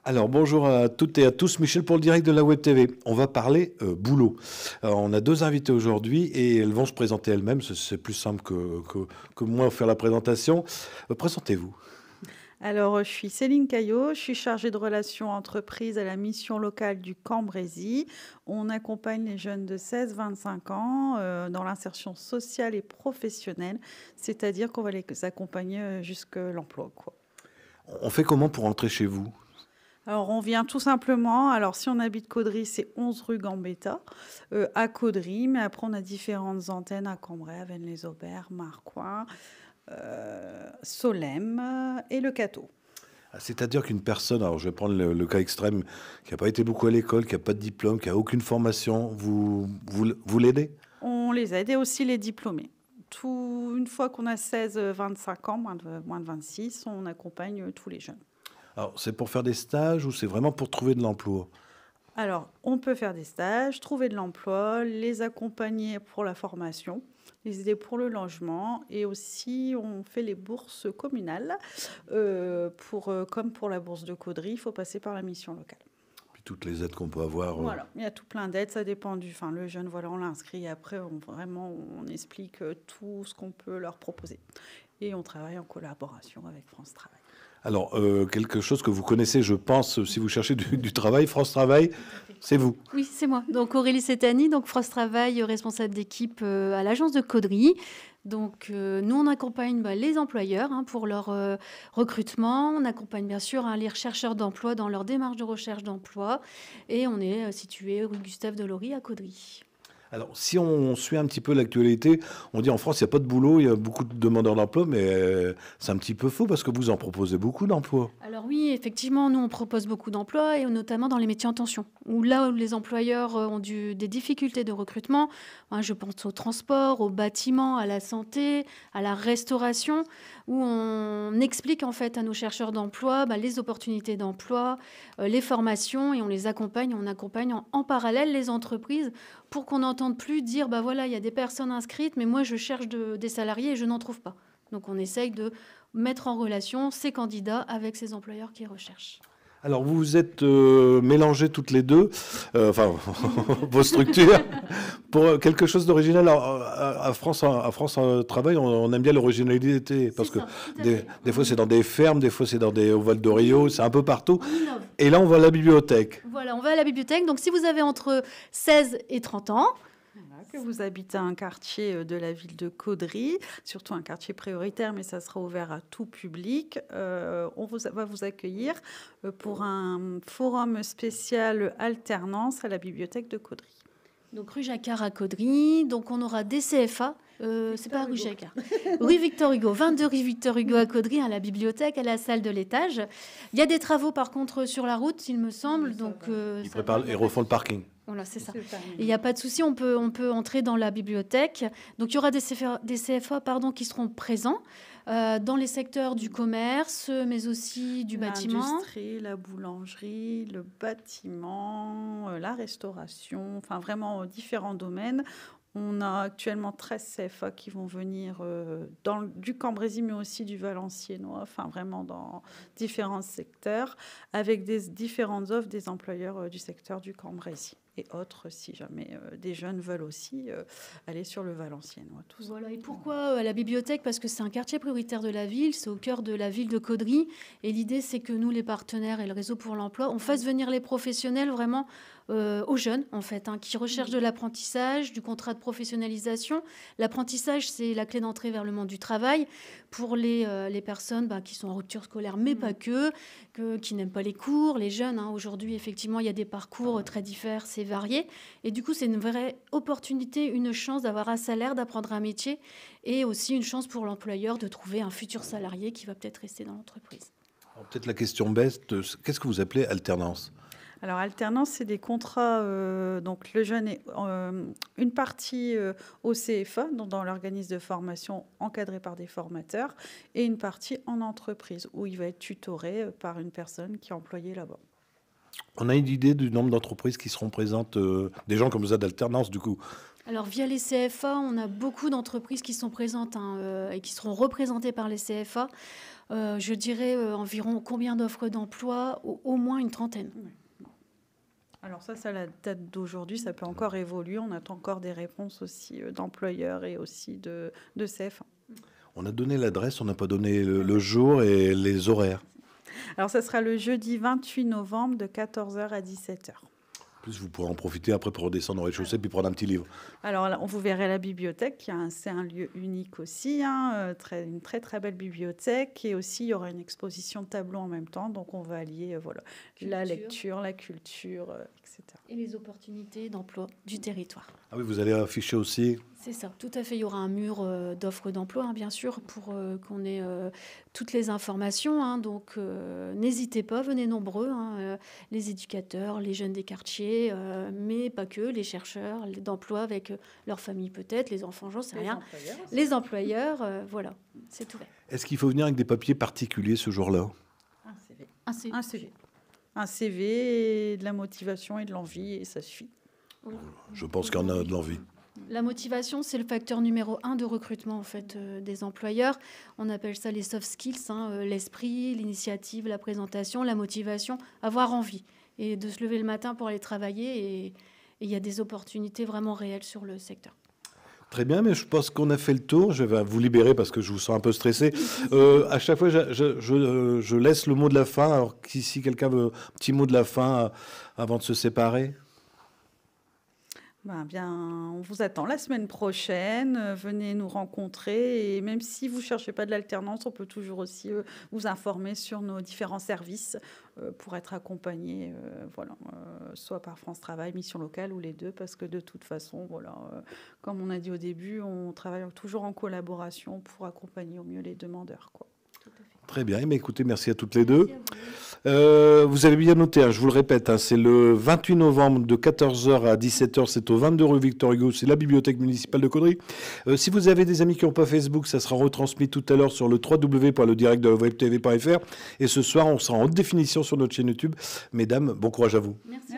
Alors bonjour à toutes et à tous, Michel pour le direct de la Web TV. On va parler boulot. Alors, on a deux invités aujourd'hui et elles vont se présenter elles-mêmes. C'est plus simple que moi faire la présentation. Présentez-vous. Alors, je suis Céline Caillot, je suis chargée de relations entreprises à la mission locale du Cambrésis. On accompagne les jeunes de 16-25 ans dans l'insertion sociale et professionnelle, c'est-à-dire qu'on va les accompagner jusqu'à l'emploi, quoi. On fait comment pour entrer chez vous? Alors, on vient tout simplement, alors si on habite Caudry, c'est 11 rue Gambetta, à Caudry, mais après on a différentes antennes à Cambrai, à Vennes-les-Aubert, Marcoing, Solesmes et le Cateau. C'est-à-dire qu'une personne, alors je vais prendre le cas extrême, qui n'a pas été beaucoup à l'école, qui n'a pas de diplôme, qui n'a aucune formation, vous l'aidez? On les aide et aussi les diplômés. Une fois qu'on a 16-25 ans, moins de 26, on accompagne tous les jeunes. Alors c'est pour faire des stages ou c'est vraiment pour trouver de l'emploi? Alors, on peut faire des stages, trouver de l'emploi, les accompagner pour la formation, les aider pour le logement et aussi on fait les bourses communales. Comme pour la bourse de Caudry, il faut passer par la mission locale. Puis toutes les aides qu'on peut avoir. Voilà, il y a tout plein d'aides, ça dépend le jeune, voilà, on l'inscrit et après on explique tout ce qu'on peut leur proposer. Et on travaille en collaboration avec France Travail. Alors, quelque chose que vous connaissez, je pense, si vous cherchez du travail, France Travail, c'est vous. Oui, c'est moi. Donc Aurélie Setani, donc France Travail, responsable d'équipe à l'agence de Caudry. Donc nous, on accompagne les employeurs pour leur recrutement. On accompagne bien sûr les rechercheurs d'emploi dans leur démarche de recherche d'emploi. Et on est situé rue Gustave Delory à Caudry. Alors, si on suit un petit peu l'actualité, on dit en France, il n'y a pas de boulot, il y a beaucoup de demandeurs d'emploi, mais c'est un petit peu faux parce que vous en proposez beaucoup d'emplois. Alors oui, effectivement, nous, on propose beaucoup d'emplois, et notamment dans les métiers en tension, où là où les employeurs ont des difficultés de recrutement. Je pense au transport, au bâtiment, à la santé, à la restauration, où on explique en fait à nos chercheurs d'emploi les opportunités d'emploi, les formations, et on les accompagne. On accompagne en parallèle les entreprises pour qu'on n'entende plus dire voilà, il y a des personnes inscrites, mais moi je cherche des salariés et je n'en trouve pas. Donc on essaye de mettre en relation ces candidats avec ces employeurs qui recherchent. Alors, vous vous êtes mélangées toutes les deux, enfin, vos structures, pour quelque chose d'original. Alors, à France Travail, on aime bien l'originalité, parce que des fois, c'est dans des fermes, des fois, c'est dans au Val de Rio, c'est un peu partout. Et là, on va à la bibliothèque. Voilà, on va à la bibliothèque. Donc, si vous avez entre 16 et 30 ans, que vous habitez un quartier de la ville de Caudry, surtout un quartier prioritaire, mais ça sera ouvert à tout public. On va vous accueillir pour un forum spécial alternance à la bibliothèque de Caudry. Donc rue Jacquard à Caudry. Donc on aura des CFA. C'est pas rue Jacquard. Rue Victor Hugo, 22 rue Victor Hugo à Caudry, à la bibliothèque, à la salle de l'étage. Il y a des travaux par contre sur la route, il me semble. Donc Ils préparent et refont le parking. Voilà, c'est ça. Il n'y a pas de souci, on peut entrer dans la bibliothèque. Donc, il y aura des CFA qui seront présents dans les secteurs du commerce, mais aussi du bâtiment. L'industrie, la boulangerie, le bâtiment, la restauration, enfin vraiment différents domaines. On a actuellement 13 CFA qui vont venir du Cambrésis, mais aussi du Valenciennois, enfin vraiment dans différents secteurs, avec des différentes offres des employeurs du secteur du Cambrésis. Et autres, si jamais des jeunes veulent aussi aller sur le Valenciennois. Tout ça. Voilà. Et pourquoi à la bibliothèque? Parce que c'est un quartier prioritaire de la ville, c'est au cœur de la ville de Caudry. Et l'idée, c'est que nous, les partenaires et le réseau pour l'emploi, on fasse venir les professionnels vraiment aux jeunes, en fait, qui recherchent de l'apprentissage, du contrat de professionnalisation. L'apprentissage, c'est la clé d'entrée vers le monde du travail pour les personnes qui sont en rupture scolaire, mais pas qui n'aiment pas les cours, les jeunes. Aujourd'hui, effectivement, il y a des parcours très divers et variés. Et du coup, c'est une vraie opportunité, une chance d'avoir un salaire, d'apprendre un métier et aussi une chance pour l'employeur de trouver un futur salarié qui va peut-être rester dans l'entreprise. Peut-être la question bête, qu'est-ce que vous appelez alternance? Alors, alternance, c'est des contrats. Donc, le jeune est une partie au CFA, dans l'organisme de formation encadré par des formateurs, et une partie en entreprise, où il va être tutoré par une personne qui est employée là-bas. On a une idée du nombre d'entreprises qui seront présentes, des gens comme ça d'alternance, du coup? Alors, via les CFA, on a beaucoup d'entreprises qui sont présentes et qui seront représentées par les CFA. Je dirais environ combien d'offres d'emploi? Au moins une trentaine. Alors ça, c'est la date d'aujourd'hui, ça peut encore évoluer. On attend encore des réponses aussi d'employeurs et aussi de CFA. On a donné l'adresse, on n'a pas donné le jour et les horaires. Alors ça sera le jeudi 28 novembre de 14h à 17h. En plus, vous pourrez en profiter après pour redescendre au rez-de-chaussée puis prendre un petit livre. Alors là, on vous verrez la bibliothèque, c'est un lieu unique aussi, hein, une très très belle bibliothèque, et aussi il y aura une exposition de tableaux en même temps, donc on va allier la lecture, la culture, etc. Et les opportunités d'emploi du territoire. Ah oui, vous allez afficher aussi. C'est ça, tout à fait. Il y aura un mur d'offres d'emploi, hein, bien sûr, pour qu'on ait toutes les informations. Hein. Donc, n'hésitez pas, venez nombreux, hein, les éducateurs, les jeunes des quartiers, mais pas que, les chercheurs d'emploi avec leur famille peut-être, les enfants, j'en sais rien. Les employeurs, voilà, c'est ouvert. Est-ce qu'il faut venir avec des papiers particuliers ce jour-là? Un CV. Un CV. Un CV, et de la motivation et de l'envie, et ça suffit. Je pense qu'il y en a de l'envie. La motivation, c'est le facteur numéro 1 de recrutement en fait, des employeurs. On appelle ça les soft skills, hein, l'esprit, l'initiative, la présentation, la motivation, avoir envie. Et de se lever le matin pour aller travailler. Et il y a des opportunités vraiment réelles sur le secteur. Très bien, mais je pense qu'on a fait le tour. Je vais vous libérer parce que je vous sens un peu stressé. À chaque fois, je laisse le mot de la fin. Alors, si quelqu'un veut un petit mot de la fin avant de se séparer. Bien, on vous attend la semaine prochaine. Venez nous rencontrer. Et même si vous ne cherchez pas de l'alternance, on peut toujours aussi vous informer sur nos différents services pour être accompagné, soit par France Travail, Mission Locale ou les deux, parce que de toute façon, comme on a dit au début, on travaille toujours en collaboration pour accompagner au mieux les demandeurs, quoi. Très bien. Mais écoutez, merci à toutes les deux. Vous avez bien noté, hein, je vous le répète, hein, c'est le 28 novembre de 14h à 17h, c'est au 22 rue Victor Hugo, c'est la bibliothèque municipale de Caudry. Si vous avez des amis qui n'ont pas Facebook, ça sera retransmis tout à l'heure sur le www.ledirectdelewebtv.fr. Et ce soir, on sera en haute définition sur notre chaîne YouTube. Mesdames, bon courage à vous. Merci.